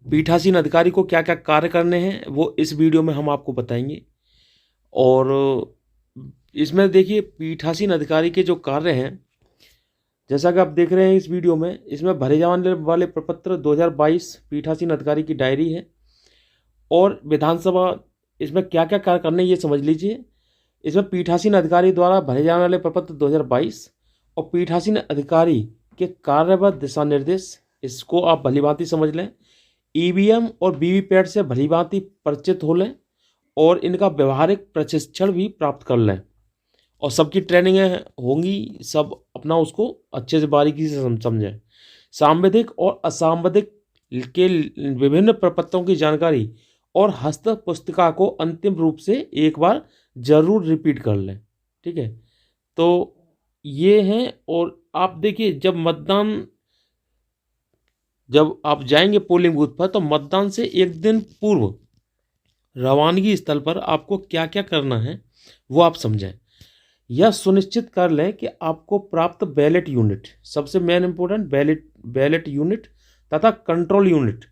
पीठासीन अधिकारी को क्या क्या कार्य करने हैं वो इस वीडियो में हम आपको बताएंगे। और इसमें देखिए पीठासीन अधिकारी के जो कार्य हैं, जैसा कि आप देख रहे हैं इस वीडियो में, इसमें भरे जाने वाले प्रपत्र 2022 पीठासीन अधिकारी की डायरी है। और विधानसभा इसमें क्या क्या कार्य करने ये समझ लीजिए। इसमें पीठासीन अधिकारी द्वारा भरे जाने वाले प्रपत्र 2022 और पीठासीन अधिकारी के कार्य व दिशा निर्देश, इसको आप भलीभांति समझ लें। ईवीएम और वीवीपैट से भलीभांति परिचित हो लें और इनका व्यवहारिक प्रशिक्षण भी प्राप्त कर लें। और सबकी ट्रेनिंगें होंगी, सब अपना उसको अच्छे से बारीकी से समझें। सांविधिक और असांविधिक के विभिन्न प्रपत्रों की जानकारी और हस्त पुस्तिका को अंतिम रूप से एक बार जरूर रिपीट कर लें। ठीक है, तो ये हैं। और आप देखिए जब आप जाएंगे पोलिंग बूथ पर, तो मतदान से एक दिन पूर्व रवानगी स्थल पर आपको क्या क्या करना है वो आप समझें। यह सुनिश्चित कर लें कि आपको प्राप्त बैलेट यूनिट, सबसे मेन इंपॉर्टेंट बैलेट यूनिट तथा कंट्रोल यूनिट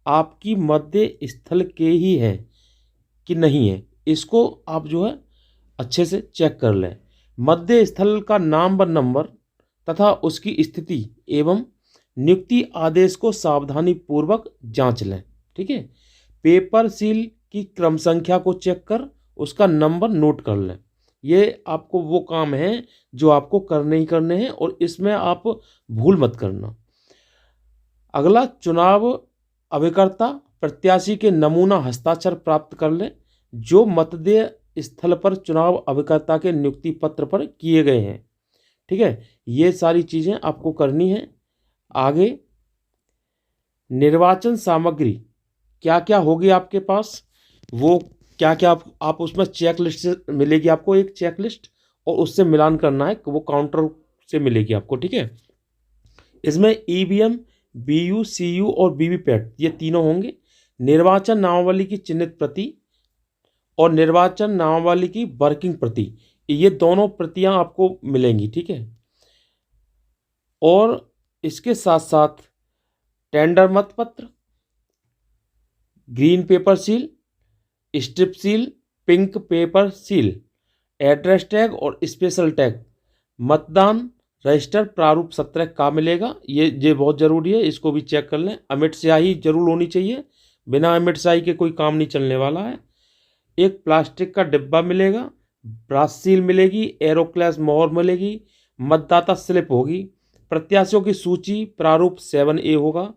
आपकी मध्य स्थल के ही है कि नहीं है, इसको आप जो है अच्छे से चेक कर लें। मध्य स्थल का नाम व नंबर तथा उसकी स्थिति एवं नियुक्ति आदेश को सावधानी पूर्वक जांच लें। ठीक है, पेपर सील की क्रम संख्या को चेक कर उसका नंबर नोट कर लें। ये आपको वो काम है जो आपको करने ही करने हैं और इसमें आप भूल मत करना। अगला, चुनाव अभिकर्ता प्रत्याशी के नमूना हस्ताक्षर प्राप्त कर लें जो मतदेय स्थल पर चुनाव अभिकर्ता के नियुक्ति पत्र पर किए गए हैं। ठीक है, ये सारी चीज़ें आपको करनी है। आगे, निर्वाचन सामग्री क्या क्या होगी आपके पास, वो क्या क्या आप उसमें चेक लिस्ट मिलेगी आपको, एक चेक लिस्ट, और उससे मिलान करना है, वो काउंटर से मिलेगी आपको। ठीक है, इसमें ईवीएम, बीयू, सीयू और वीवीपैट ये तीनों होंगे। निर्वाचन नामावली की चिन्हित प्रति और निर्वाचन नामावली की वर्किंग प्रति, ये दोनों प्रतियां आपको मिलेंगी। ठीक है, और इसके साथ साथ टेंडर मत पत्र, green pepper seal, strip seal, pink paper seal, address tag और स्पेशल टैग, मतदान रजिस्टर प्रारूप 17 का मिलेगा। ये बहुत ज़रूरी है, इसको भी चेक कर लें। अमिट स्याही जरूर होनी चाहिए, बिना अमिट स्याही के कोई काम नहीं चलने वाला है। एक प्लास्टिक का डिब्बा मिलेगा, ब्रास सील मिलेगी, एरोक्लास मोहर मिलेगी, मतदाता स्लिप होगी, प्रत्याशियों की सूची प्रारूप 7A होगा,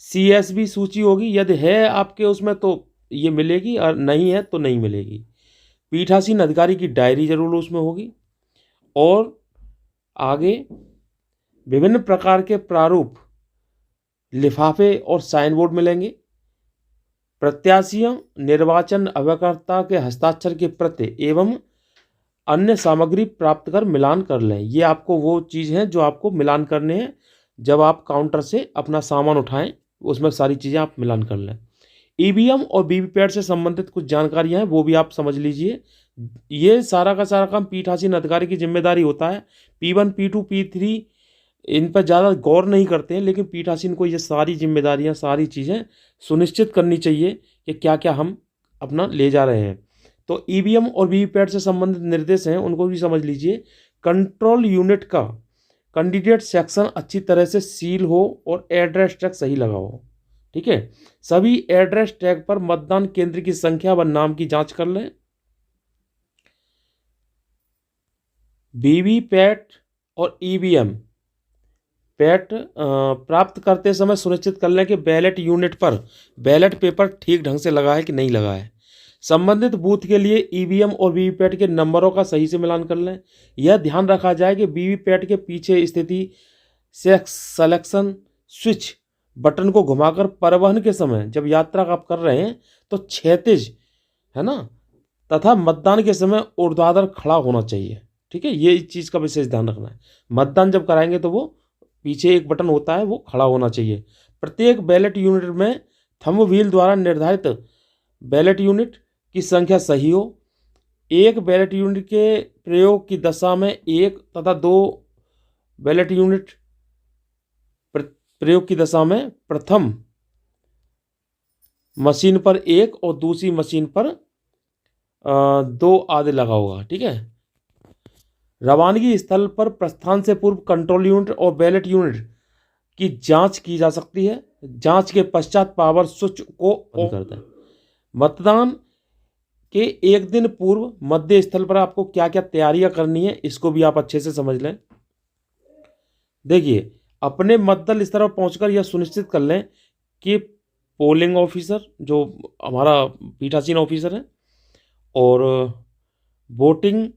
CSV सूची होगी, यदि है आपके उसमें तो ये मिलेगी और नहीं है तो नहीं मिलेगी। पीठासीन अधिकारी की डायरी जरूर उसमें होगी। और आगे विभिन्न प्रकार के प्रारूप, लिफाफे और साइन बोर्ड मिलेंगे। प्रत्याशियों निर्वाचन अभिकर्ता के हस्ताक्षर की प्रति एवं अन्य सामग्री प्राप्त कर मिलान कर लें। ये आपको वो चीज़ हैं जो आपको मिलान करने हैं। जब आप काउंटर से अपना सामान उठाएं, उसमें सारी चीज़ें आप मिलान कर लें। ईवीएम और वीवीपैट से संबंधित कुछ जानकारियां हैं, वो भी आप समझ लीजिए। ये सारा का सारा काम पीठासीन अधिकारी की जिम्मेदारी होता है। P1, P2, P3 इन पर ज़्यादा गौर नहीं करते हैं, लेकिन पीठासीन को ये सारी जिम्मेदारियां, सारी चीज़ें सुनिश्चित करनी चाहिए कि क्या क्या हम अपना ले जा रहे हैं। तो ईवीएम और वीवीपैट से संबंधित निर्देश हैं, उनको भी समझ लीजिए। कंट्रोल यूनिट का कैंडिडेट सेक्शन अच्छी तरह से सील हो और एड्रेस टैग सही लगा हो। ठीक है, सभी एड्रेस टैग पर मतदान केंद्र की संख्या व नाम की जांच कर लें। वीवीपैट और ईवीएम पैट प्राप्त करते समय सुनिश्चित कर लें कि बैलेट यूनिट पर बैलेट पेपर ठीक ढंग से लगा है कि नहीं लगा है। संबंधित बूथ के लिए ईवीएम और वीवीपैट के नंबरों का सही से मिलान कर लें। यह ध्यान रखा जाए कि वीवीपैट के पीछे स्थिति सिलेक्शन स्विच बटन को घुमाकर परिवहन के समय जब यात्रा आप कर रहे हैं तो क्षैतिज, है ना, तथा मतदान के समय ऊर्ध्वाधर खड़ा होना चाहिए। ठीक है, ये इस चीज़ का विशेष ध्यान रखना है। मतदान जब कराएंगे तो वो पीछे एक बटन होता है, वो खड़ा होना चाहिए। प्रत्येक बैलेट यूनिट में थंब व्हील द्वारा निर्धारित बैलेट यूनिट की संख्या सही हो। एक बैलेट यूनिट के प्रयोग की दशा में 1 तथा 2 बैलेट यूनिट प्रयोग की दशा में प्रथम मशीन पर एक और दूसरी मशीन पर 2 आदि लगा होगा। ठीक है। रवानगी स्थल पर प्रस्थान से पूर्व कंट्रोल यूनिट और बैलेट यूनिट की जांच की जा सकती है। जांच के पश्चात पावर स्विच को ऑन करते हैं। मतदान के एक दिन पूर्व मध्य स्थल पर आपको क्या क्या तैयारियां करनी है, इसको भी आप अच्छे से समझ लें। देखिए, अपने मतदान स्थल पर पहुंचकर यह सुनिश्चित कर लें कि पोलिंग ऑफिसर जो हमारा पीठासीन ऑफिसर है और वोटिंग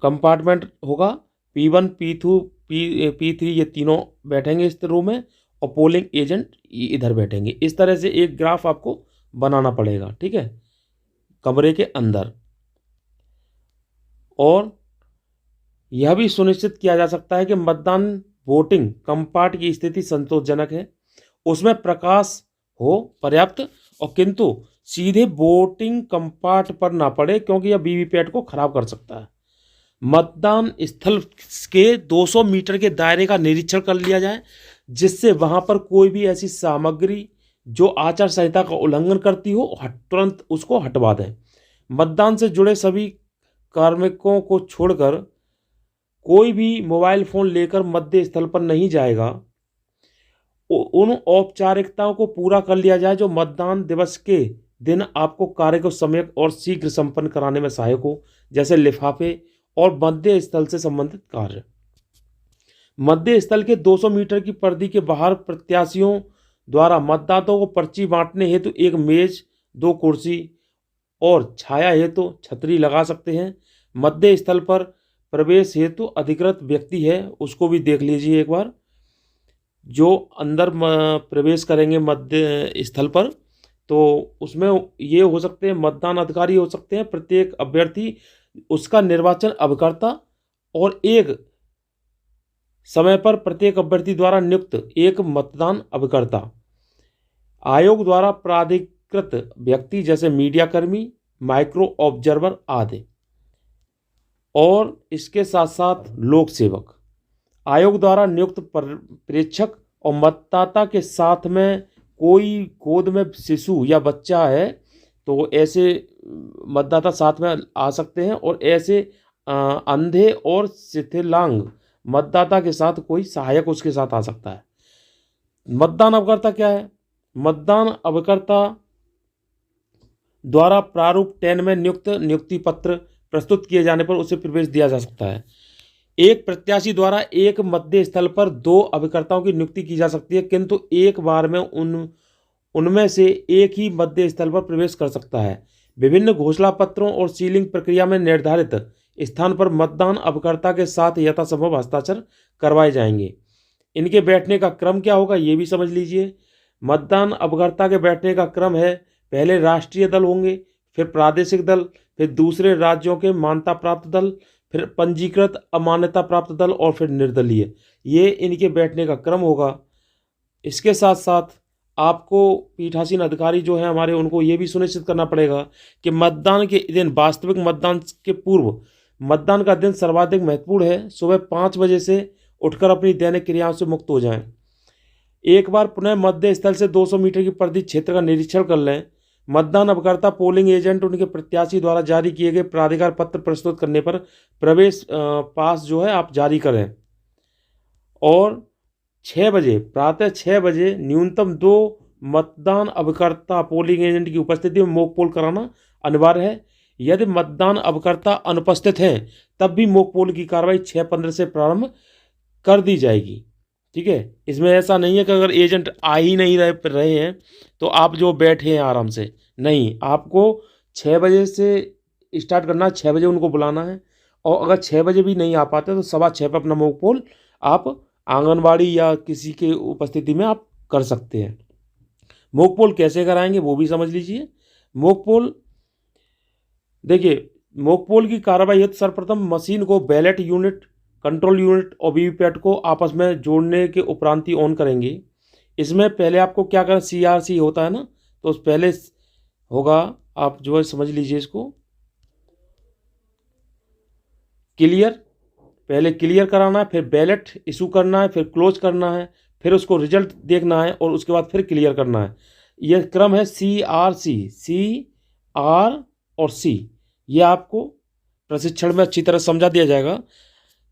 कंपार्टमेंट होगा, P1 P2 P3 ये तीनों बैठेंगे इस रूम में और पोलिंग एजेंट इधर बैठेंगे। इस तरह से एक ग्राफ आपको बनाना पड़ेगा। ठीक है, कमरे के अंदर। और यह भी सुनिश्चित किया जा सकता है कि मतदान वोटिंग कंपार्ट की स्थिति संतोषजनक है, उसमें प्रकाश हो पर्याप्त, और किंतु सीधे वोटिंग कंपार्ट पर ना पड़े क्योंकि यह वीवीपैट को खराब कर सकता है। मतदान स्थल के 200 मीटर के दायरे का निरीक्षण कर लिया जाए जिससे वहां पर कोई भी ऐसी सामग्री जो आचार संहिता का उल्लंघन करती हो तुरंत उसको हटवा दें। मतदान से जुड़े सभी कार्मिकों को छोड़कर कोई भी मोबाइल फोन लेकर मध्य स्थल पर नहीं जाएगा। उन औपचारिकताओं को पूरा कर लिया जाए जो मतदान दिवस के दिन आपको कार्य को समय और शीघ्र संपन्न कराने में सहायक हो, जैसे लिफाफे और मध्य स्थल से संबंधित कार्य। मध्य स्थल के 200 मीटर की परिधि के बाहर प्रत्याशियों द्वारा मतदाताओं को पर्ची बांटने हेतु एक मेज, 2 कुर्सी और छाया हेतु छतरी लगा सकते हैं। मध्य स्थल पर प्रवेश हेतु अधिकृत व्यक्ति है, उसको भी देख लीजिए एक बार, जो अंदर प्रवेश करेंगे मध्य स्थल पर। तो उसमें ये हो सकते हैं मतदान अधिकारी हो सकते हैं, प्रत्येक अभ्यर्थी, उसका निर्वाचन अभिकर्ता और एक समय पर प्रत्येक अभ्यर्थी द्वारा नियुक्त एक मतदान अभिकर्ता, आयोग द्वारा प्राधिकृत व्यक्ति जैसे मीडिया कर्मी, माइक्रो ऑब्जर्वर आदि, और इसके साथ साथ लोक सेवक, आयोग द्वारा नियुक्त प्रेक्षक, और मतदाता के साथ में कोई गोद में शिशु या बच्चा है तो ऐसे मतदाता साथ में आ सकते हैं, और ऐसे अंधे और शिथिलांग मतदाता के साथ कोई सहायक उसके साथ आ सकता है। मतदान अभिकर्ता क्या है? मतदान अभिकर्ता द्वारा प्रारूप 10 में नियुक्ति पत्र प्रस्तुत किए जाने पर उसे प्रवेश दिया जा सकता है। एक प्रत्याशी द्वारा एक मध्य स्थल पर 2 अभिकर्ताओं की नियुक्ति की जा सकती है, किंतु एक बार में उनमें से एक ही मध्य स्थल पर प्रवेश कर सकता है। विभिन्न घोषणा पत्रों और सीलिंग प्रक्रिया में निर्धारित स्थान पर मतदान अभिकर्ता के साथ यथासंभव हस्ताक्षर करवाए जाएंगे। इनके बैठने का क्रम क्या होगा ये भी समझ लीजिए। मतदान अभिकर्ता के बैठने का क्रम है, पहले राष्ट्रीय दल होंगे, फिर प्रादेशिक दल, फिर दूसरे राज्यों के मान्यता प्राप्त दल, फिर पंजीकृत अमान्यता प्राप्त दल और फिर निर्दलीय। ये इनके बैठने का क्रम होगा। इसके साथ साथ आपको पीठासीन अधिकारी जो है हमारे, उनको ये भी सुनिश्चित करना पड़ेगा कि मतदान के दिन, वास्तविक मतदान के पूर्व मतदान का दिन सर्वाधिक महत्वपूर्ण है, सुबह 5 बजे से उठकर अपनी दैनिक क्रियाओं से मुक्त हो जाएं। एक बार पुनः मध्य स्थल से 200 मीटर की परिधि क्षेत्र का निरीक्षण कर लें। मतदान अभिकर्ता, पोलिंग एजेंट उनके प्रत्याशी द्वारा जारी किए गए प्राधिकार पत्र प्रस्तुत करने पर प्रवेश पास जो है आप जारी करें। और 6 बजे, प्रातः 6 बजे न्यूनतम 2 मतदान अभिकर्ता पोलिंग एजेंट की उपस्थिति में मॉक पोल कराना अनिवार्य है। यदि मतदान अभिकर्ता अनुपस्थित हैं तब भी मॉक पोल की कार्रवाई 6:15 से प्रारंभ कर दी जाएगी। ठीक है, इसमें ऐसा नहीं है कि अगर एजेंट आ ही नहीं रहे हैं तो आप जो बैठे हैं आराम से, नहीं, आपको 6 बजे से स्टार्ट करना है, 6 बजे उनको बुलाना है। और अगर 6 बजे भी नहीं आ पाते तो 6:15 पर अपना मॉक पोल आप आंगनवाड़ी या किसी के उपस्थिति में आप कर सकते हैं। मॉक पोल कैसे कराएंगे वो भी समझ लीजिए। मॉक पोल, देखिए, मॉक पोल की कार्रवाई हेतु सर्वप्रथम मशीन को बैलेट यूनिट, कंट्रोल यूनिट और वीवीपैट को आपस में जोड़ने के उपरांत ही ऑन करेंगे। इसमें पहले आपको क्या करना, CRC होता है ना, तो उस पहले होगा, आप जो है समझ लीजिए इसको, क्लियर, पहले क्लियर कराना है, फिर बैलेट इशू करना है, फिर क्लोज करना है, फिर उसको रिजल्ट देखना है और उसके बाद फिर क्लियर करना है। ये क्रम है CR और C। ये आपको प्रशिक्षण में अच्छी तरह समझा दिया जाएगा।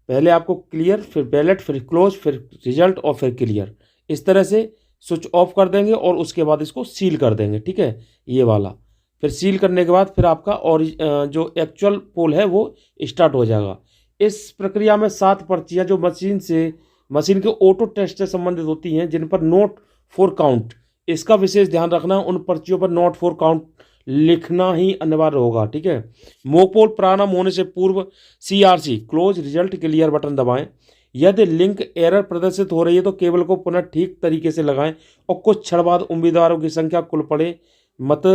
पहले आपको क्लियर, फिर बैलेट, फिर क्लोज, फिर रिजल्ट और फिर क्लियर, इस तरह से स्विच ऑफ कर देंगे और उसके बाद इसको सील कर देंगे। ठीक है, ये वाला फिर सील करने के बाद फिर आपका और जो एक्चुअल पोल है वो स्टार्ट हो जाएगा। इस प्रक्रिया में 7 पर्चियाँ जो मशीन के ऑटो टेस्ट से संबंधित होती हैं, जिन पर नोट फॉर काउंट, इसका विशेष ध्यान रखना, उन पर्चियों पर नोट फॉर काउंट लिखना ही अनिवार्य होगा। ठीक है, मोकपोल प्रारंभ होने से पूर्व CRC close result clear button दबाएं। यदि लिंक एरर प्रदर्शित हो रही है तो केबल को पुनः ठीक तरीके से लगाएं और कुछ क्षण बाद उम्मीदवारों की संख्या, कुल पड़े मत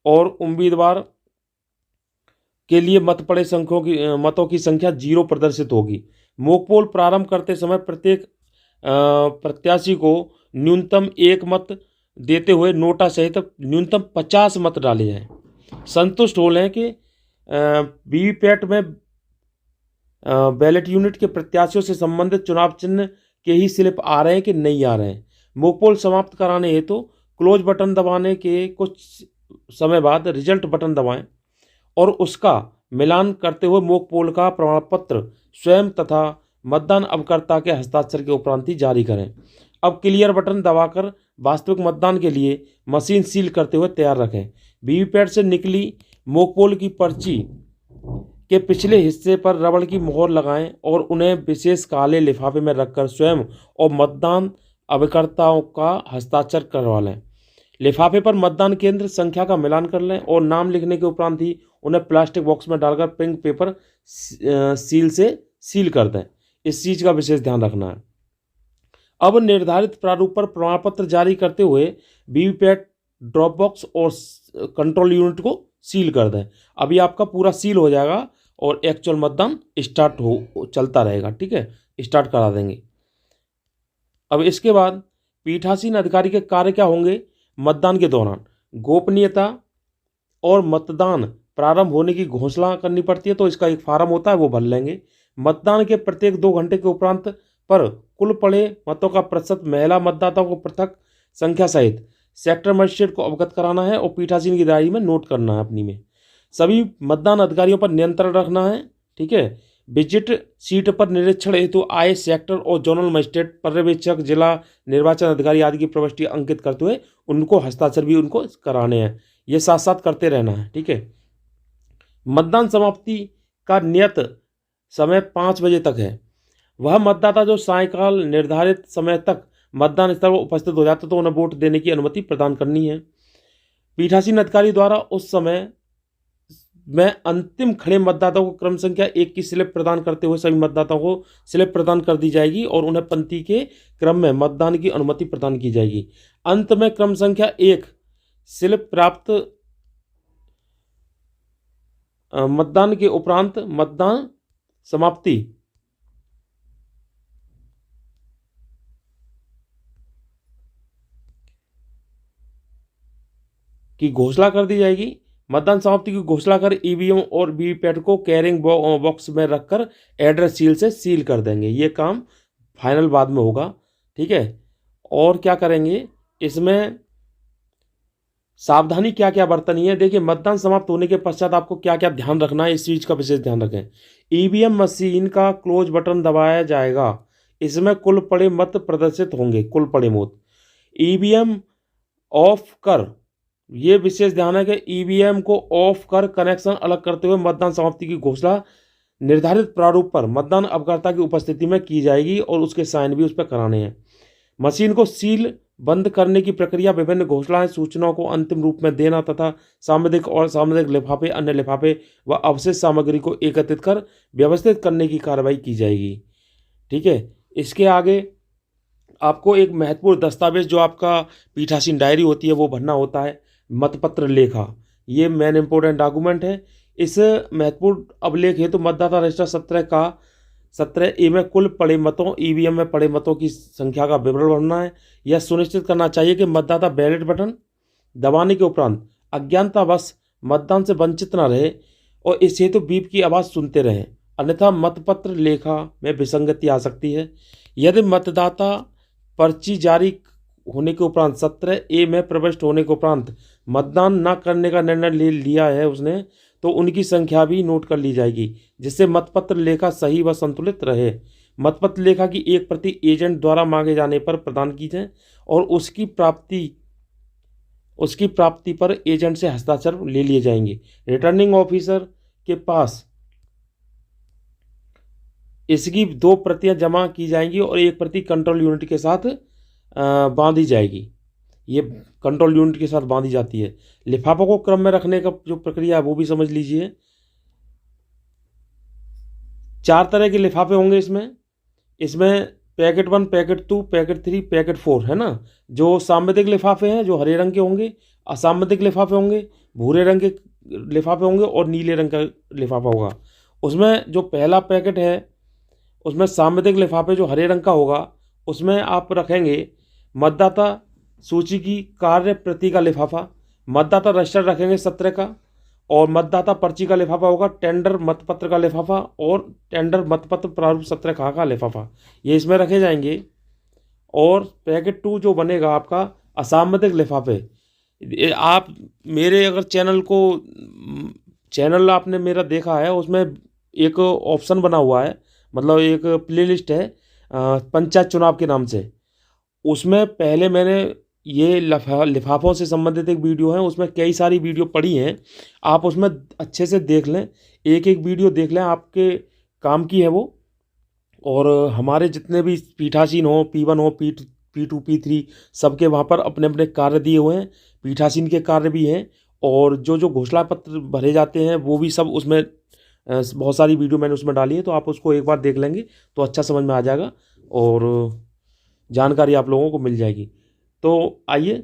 और उम्मीदवार के लिए मत पड़े मतों की संख्या 0 प्रदर्शित होगी। मोकपोल प्रारंभ करते समय प्रत्येक प्रत्याशी को न्यूनतम 1 मत देते हुए नोटा सहित न्यूनतम 50 मत डाले जाएं। संतुष्ट हो लें कि वीवीपैट में बैलेट यूनिट के प्रत्याशियों से संबंधित चुनाव चिन्ह के ही स्लिप आ रहे हैं कि नहीं आ रहे हैं। मोकपोल समाप्त कराने हेतु क्लोज बटन दबाने के कुछ समय बाद रिजल्ट बटन दबाएं और उसका मिलान करते हुए मोकपोल का प्रमाण पत्र स्वयं तथा मतदान अभिकर्ता के हस्ताक्षर के उपरांत ही जारी करें। अब क्लियर बटन दबाकर वास्तविक मतदान के लिए मशीन सील करते हुए तैयार रखें। वीवीपैट से निकली मोकपोल की पर्ची के पिछले हिस्से पर रबड़ की मोहर लगाएं और उन्हें विशेष काले लिफाफे में रखकर स्वयं और मतदान अभिकर्ताओं का हस्ताक्षर करवा लें। लिफाफे पर मतदान केंद्र संख्या का मिलान कर लें और नाम लिखने के उपरांत ही उन्हें प्लास्टिक बॉक्स में डालकर पिंक पेपर सील से सील कर दें। इस चीज़ का विशेष ध्यान रखना है। अब निर्धारित प्रारूप पर प्रमाण पत्र जारी करते हुए वीवीपैट, ड्रॉप बॉक्स और कंट्रोल यूनिट को सील कर दें। अभी आपका पूरा सील हो जाएगा और एक्चुअल मतदान चलता रहेगा। ठीक है, स्टार्ट करा देंगे। अब इसके बाद पीठासीन अधिकारी के कार्य क्या होंगे? मतदान के दौरान गोपनीयता और मतदान प्रारंभ होने की घोषणा करनी पड़ती है, तो इसका एक फार्म होता है, वो भर लेंगे। मतदान के प्रत्येक 2 घंटे के उपरांत पर कुल पड़े मतों का प्रतिशत महिला मतदाताओं को पृथक संख्या सहित सेक्टर मजिस्ट्रेट को अवगत कराना है और पीठासीन की डायरी में नोट करना है अपनी में। सभी मतदान अधिकारियों पर नियंत्रण रखना है। ठीक है, विजिट सीट पर निरीक्षण हेतु आए सेक्टर और जोनल मजिस्ट्रेट, पर्यवेक्षक, जिला निर्वाचन अधिकारी आदि की प्रविष्टि अंकित करते हुए उनको हस्ताक्षर भी उनको कराने हैं। ये साथ साथ करते रहना है। ठीक है, मतदान समाप्ति का नियत समय 5 बजे तक है। वह मतदाता जो सायंकाल निर्धारित समय तक मतदान स्थल पर उपस्थित हो जाता तो उन्हें वोट देने की अनुमति प्रदान करनी है। पीठासीन अधिकारी द्वारा उस समय में अंतिम खड़े मतदाताओं को क्रम संख्या 1 की स्लिप प्रदान करते हुए सभी मतदाताओं को स्लिप प्रदान कर दी जाएगी और उन्हें पंक्ति के क्रम में मतदान की अनुमति प्रदान की जाएगी। अंत में क्रम संख्या 1 स्लिप प्राप्त मतदान के उपरांत मतदान समाप्ति की घोषणा कर दी जाएगी। मतदान समाप्ति की घोषणा कर ईवीएम और वीवीपैट को कैरिंग बॉक्स में रखकर एड्रेस सील से सील कर देंगे। ये काम फाइनल बाद में होगा। ठीक है, और क्या करेंगे इसमें, सावधानी क्या क्या बरतनी है? देखिए, मतदान समाप्त होने के पश्चात आपको क्या क्या ध्यान रखना है, इस चीज़ का विशेष ध्यान रखें। ईवीएम मशीन का क्लोज बटन दबाया जाएगा। इसमें कुल पड़े मत प्रदर्शित होंगे, कुल पड़े मत। ईवीएम ऑफ कर, ये विशेष ध्यान है कि ईवीएम को ऑफ कर कनेक्शन अलग करते हुए मतदान समाप्ति की घोषणा निर्धारित प्रारूप पर मतदान अभिकर्ता की उपस्थिति में की जाएगी और उसके साइन भी उस पर कराने हैं। मशीन को सील बंद करने की प्रक्रिया विभिन्न घोषणाएं, सूचनाओं को अंतिम रूप में देना तथा सामग्रिक और सामग्रिक लिफाफे, अन्य लिफाफे व अवशेष सामग्री को एकत्रित कर व्यवस्थित करने की कार्रवाई की जाएगी। ठीक है, इसके आगे आपको एक महत्वपूर्ण दस्तावेज जो आपका पीठासीन डायरी होती है वो भरना होता है, मतपत्र लेखा। ये मेन इंपॉर्टेंट डॉक्यूमेंट है। इस महत्वपूर्ण अभिलेख हेतु तो मतदाता रजिस्टर 17A में कुल पड़े मतों, ईवीएम में पड़े मतों की संख्या का विवरण भरना है। यह सुनिश्चित करना चाहिए कि मतदाता बैलेट बटन दबाने के उपरांत अज्ञानतावश मतदान से वंचित न रहे और इस हेतु बीप की आवाज़ सुनते रहें, अन्यथा मतपत्र लेखा में विसंगति आ सकती है। यदि मतदाता पर्ची जारी होने के उपरांत 17A में प्रविष्ट होने के उपरांत मतदान न करने का निर्णय ले लिया है उसने, तो उनकी संख्या भी नोट कर ली जाएगी, जिससे मतपत्र लेखा सही व संतुलित रहे। मतपत्र लेखा की एक प्रति एजेंट द्वारा मांगे जाने पर प्रदान की जाए और उसकी प्राप्ति पर एजेंट से हस्ताक्षर ले लिए जाएंगे। रिटर्निंग ऑफिसर के पास इसकी 2 प्रतियां जमा की जाएंगी और 1 प्रति कंट्रोल यूनिट के साथ बांधी जाएगी। ये कंट्रोल यूनिट के साथ बांधी जाती है। लिफाफों को क्रम में रखने का जो प्रक्रिया है वो भी समझ लीजिए। 4 तरह के लिफाफे होंगे इसमें पैकेट 1, पैकेट 2, पैकेट 3, पैकेट 4 है ना। जो सामुदायिक लिफाफे हैं जो हरे रंग के होंगे, असामुदायिक लिफाफे होंगे, भूरे रंग के लिफाफे होंगे और नीले रंग का लिफाफा होगा। उसमें जो पहला पैकेट है उसमें सामुदायिक लिफाफे जो हरे रंग का होगा उसमें आप रखेंगे मतदाता सूची की कार्य प्रति का लिफाफा, मतदाता रजिस्टर रखेंगे 17 का, और मतदाता पर्ची का लिफाफा होगा, टेंडर मतपत्र का लिफाफा और टेंडर मतपत्र प्रारूप 17 का लिफाफा, ये इसमें रखे जाएंगे। और पैकेट 2 जो बनेगा आपका असामुदायिक लिफाफे। आप मेरे अगर चैनल आपने मेरा देखा है, उसमें एक ऑप्शन बना हुआ है, मतलब एक प्लेलिस्ट है पंचायत चुनाव के नाम से। उसमें पहले मैंने ये लिफाफों से संबंधित एक वीडियो है, उसमें कई सारी वीडियो पड़ी हैं, आप उसमें अच्छे से देख लें, एक एक वीडियो देख लें, आपके काम की है वो। और हमारे जितने भी पीठासीन हो, P1 हो, P2, P3, सबके वहाँ पर अपने अपने कार्य दिए हुए हैं, पीठासीन के कार्य भी हैं, और जो जो घोषणा पत्र भरे जाते हैं वो भी सब उसमें बहुत सारी वीडियो मैंने उसमें डाली है, तो आप उसको एक बार देख लेंगे तो अच्छा समझ में आ जाएगा और जानकारी आप लोगों को मिल जाएगी। तो आइए,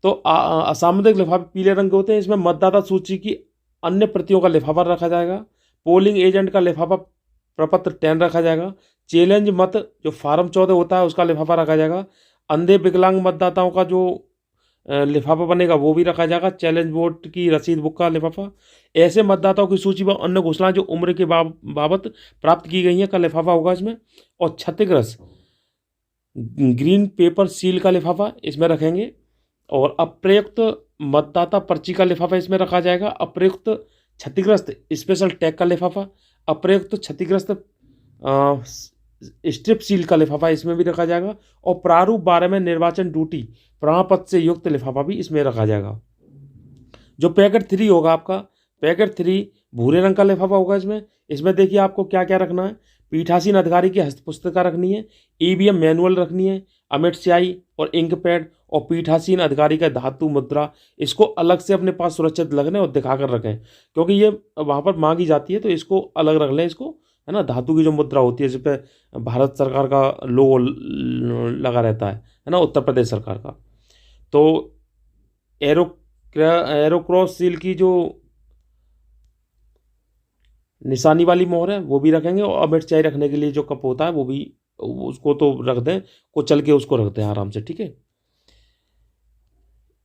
तो असामुदायिक लिफाफे पीले रंग के होते हैं, इसमें मतदाता सूची की अन्य प्रतियों का लिफाफा रखा जाएगा, पोलिंग एजेंट का लिफाफा प्रपत्र 10 रखा जाएगा, चैलेंज मत जो फार्म 14 होता है उसका लिफाफा रखा जाएगा, अंधे विकलांग मतदाताओं का जो लिफाफा बनेगा वो भी रखा जाएगा, चैलेंज वोट की रसीद बुक का लिफाफा, ऐसे मतदाताओं की सूची व अन्य घोषणाएं जो उम्र के बाबत प्राप्त की गई हैं का लिफाफा होगा इसमें, और क्षतिग्रस्त ग्रीन पेपर सील का लिफाफा इसमें रखेंगे, और अप्रयुक्त मतदाता पर्ची का लिफाफा इसमें रखा जाएगा, अप्रयुक्त क्षतिग्रस्त स्पेशल टैग का लिफाफा, अप्रयुक्त क्षतिग्रस्त स्ट्रिप सील का लिफाफा इसमें भी रखा जाएगा, और प्रारूप 12 में निर्वाचन ड्यूटी प्रमाण पत्र से युक्त लिफाफा भी इसमें रखा जाएगा। जो पैकेट 3 होगा आपका, पैकेट 3 भूरे रंग का लिफाफा होगा इसमें देखिए आपको क्या क्या रखना है। पीठासीन अधिकारी की हस्तपुस्तिका रखनी है, ईवीएम मैनुअल रखनी है, अमिट स्याही और इंक पैड, और पीठासीन अधिकारी का धातु मुद्रा, इसको अलग से अपने पास सुरक्षित रखने और दिखा कर रखें, क्योंकि ये वहाँ पर मांगी जाती है, तो इसको अलग रख लें, इसको है ना। धातु की जो मुद्रा होती है जिस पे भारत सरकार का लोगो लगा रहता है ना, उत्तर प्रदेश सरकार का। तो एरोक्रॉस सील की जो निशानी वाली मोहर है वो भी रखेंगे, और अमिट स्याही रखने के लिए जो कप होता है वो भी, उसको तो रख दें, कुचल के उसको रख दें आराम से, ठीक है।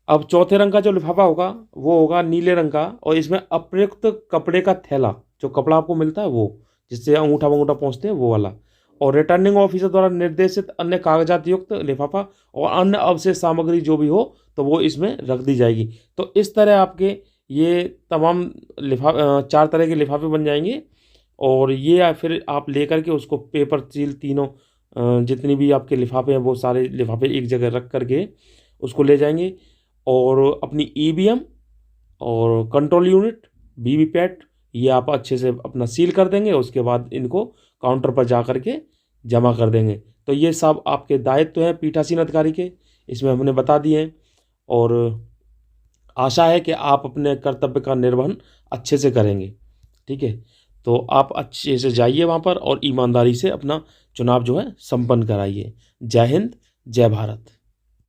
अब चौथे रंग का जो लिफाफा होगा वो होगा नीले रंग का, और इसमें अप्रयुक्त कपड़े का थैला, जो कपड़ा आपको मिलता है वो, जिससे अंगूठा वंगूठा पहुँचते हैं वो वाला, और रिटर्निंग ऑफिसर द्वारा निर्देशित अन्य कागजात युक्त लिफाफा और अन्य अवशेष सामग्री जो भी हो तो वो इसमें रख दी जाएगी। तो इस तरह आपके ये तमाम 4 तरह के लिफाफे बन जाएंगे, और ये फिर आप लेकर के उसको पेपर सील तीनों जितनी भी आपके लिफाफे हैं वो सारे लिफाफे एक जगह रख करके उसको ले जाएंगे, और अपनी ईवीएम और कंट्रोल यूनिट वीवीपैट ये आप अच्छे से अपना सील कर देंगे, उसके बाद इनको काउंटर पर जा कर के जमा कर देंगे। तो ये सब आपके दायित्व हैं पीठासीन अधिकारी के, इसमें हमने बता दिए हैं, और आशा है कि आप अपने कर्तव्य का निर्वहन अच्छे से करेंगे, ठीक है। तो आप अच्छे से जाइए वहाँ पर और ईमानदारी से अपना चुनाव जो है संपन्न कराइए। जय हिंद, जय भारत।